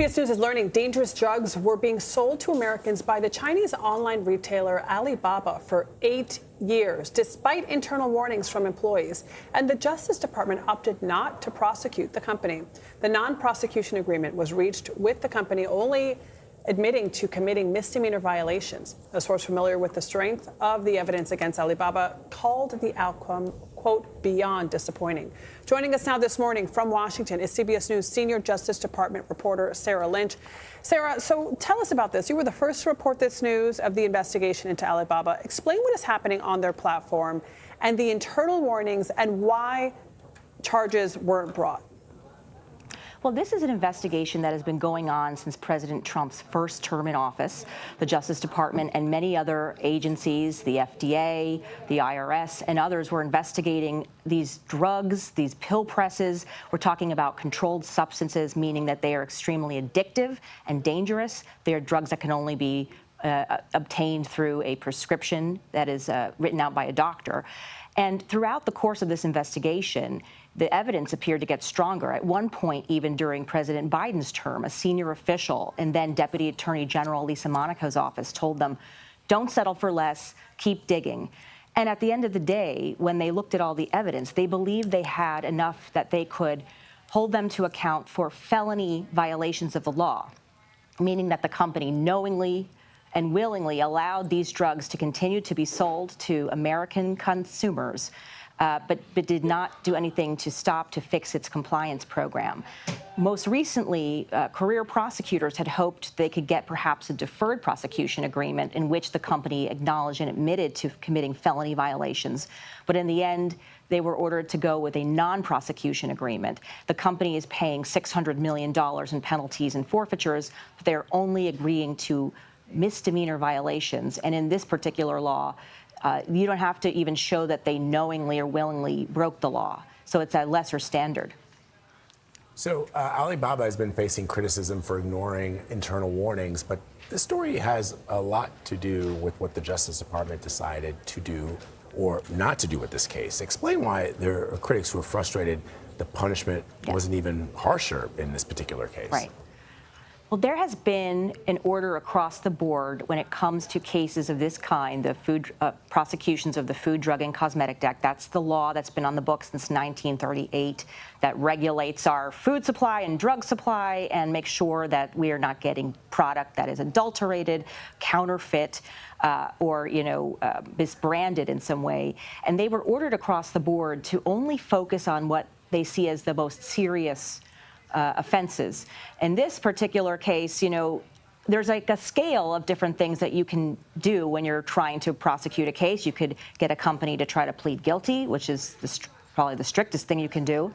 CBS News is learning dangerous drugs were being sold to Americans by the Chinese online retailer Alibaba for 8 years, despite internal warnings from employees. And the Justice Department opted not to prosecute the company. The non-prosecution agreement was reached with the company only admitting to committing misdemeanor violations. A source familiar with the strength of the evidence against Alibaba called the outcome, quote, beyond disappointing. Joining us now this morning from Washington is CBS News senior Justice Department reporter Sarah Lynch. Sarah, so tell us about this. You were the first to report this news of the investigation into Alibaba. Explain what is happening on their platform and the internal warnings and why charges weren't brought. Well, this is an investigation that has been going on since President Trump's first term in office. The Justice Department and many other agencies, the FDA, the IRS, and others were investigating these drugs, these pill presses. We're talking about controlled substances, meaning that they are extremely addictive and dangerous. They are drugs that can only be obtained through a prescription that is written out by a doctor. And throughout the course of this investigation, the evidence appeared to get stronger. At one point, even during President Biden's term, a senior official and then Deputy Attorney General Lisa Monaco's office told them, don't settle for less, keep digging. And at the end of the day, when they looked at all the evidence, they believed they had enough that they could hold them to account for felony violations of the law, meaning that the company knowingly and willingly allowed these drugs to continue to be sold to American consumers, but did not do anything to fix its compliance program. Most recently, career prosecutors had hoped they could get perhaps a deferred prosecution agreement in which the company acknowledged and admitted to committing felony violations. But in the end, they were ordered to go with a non-prosecution agreement. The company is paying $600 million in penalties and forfeitures, but they're only agreeing to misdemeanor violations. And in this particular law, you don't have to even show that they knowingly or willingly broke the law. So it's a lesser standard. So Alibaba has been facing criticism for ignoring internal warnings, but this story has a lot to do with what the Justice Department decided to do or not to do with this case. Explain why there are critics who are frustrated the punishment wasn't even harsher in this particular case. Right. Well, there has been an order across the board when it comes to cases of this kind, the prosecutions of the Food, Drug, and Cosmetic Act. That's the law that's been on the books since 1938 that regulates our food supply and drug supply and makes sure that we are not getting product that is adulterated, counterfeit, or misbranded in some way. And they were ordered across the board to only focus on what they see as the most serious offenses. In this particular case, there's like a scale of different things that you can do when you're trying to prosecute a case. You could get a company to try to plead guilty, which is probably the strictest thing you can do.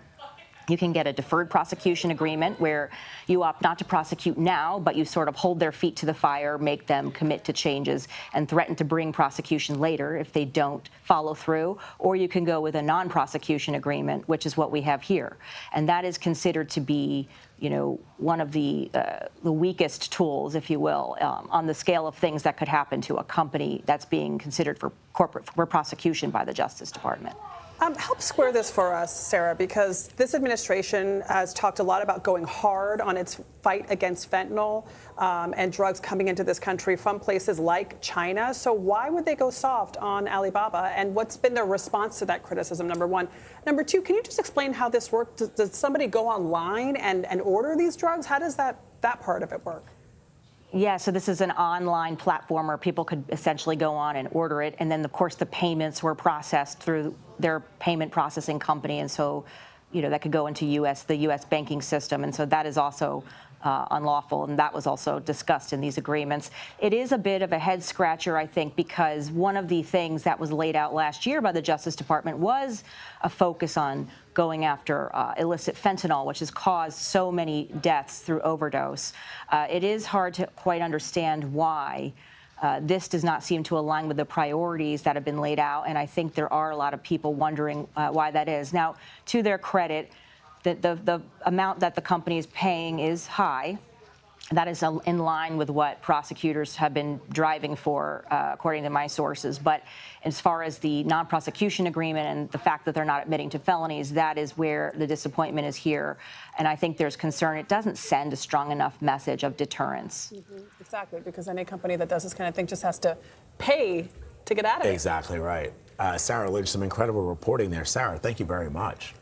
You can get a deferred prosecution agreement where you opt not to prosecute now, but you sort of hold their feet to the fire, make them commit to changes, and threaten to bring prosecution later if they don't follow through. Or you can go with a non-prosecution agreement, which is what we have here. And that is considered to be, one of the weakest tools, if you will, on the scale of things that could happen to a company that's being considered for prosecution by the Justice Department. Help square this for us, Sarah, because this administration has talked a lot about going hard on its fight against fentanyl and drugs coming into this country from places like China. So why would they go soft on Alibaba? And what's been their response to that criticism, number one? Number two, can you just explain how this works? Does somebody go online and order these drugs? How does that part of it work? Yeah, so this is an online platform where people could essentially go on and order it. And then, of course, the payments were processed through their payment processing company. And so, that could go into the U.S. banking system. And so that is also unlawful. And that was also discussed in these agreements. It is a bit of a head scratcher, I think, because one of the things that was laid out last year by the Justice Department was a focus on going after illicit fentanyl, which has caused so many deaths through overdose. It is hard to quite understand why this does not seem to align with the priorities that have been laid out, and I think there are a lot of people wondering why that is. Now, to their credit, the amount that the company is paying is high, That is in line with what prosecutors have been driving for, according to my sources. But as far as the non-prosecution agreement and the fact that they're not admitting to felonies, that is where the disappointment is here. And I think there's concern it doesn't send a strong enough message of deterrence. Exactly, because any company that does this kind of thing just has to pay to get out of it. Exactly right. Sarah Lynch, some incredible reporting there. Sarah, thank you very much.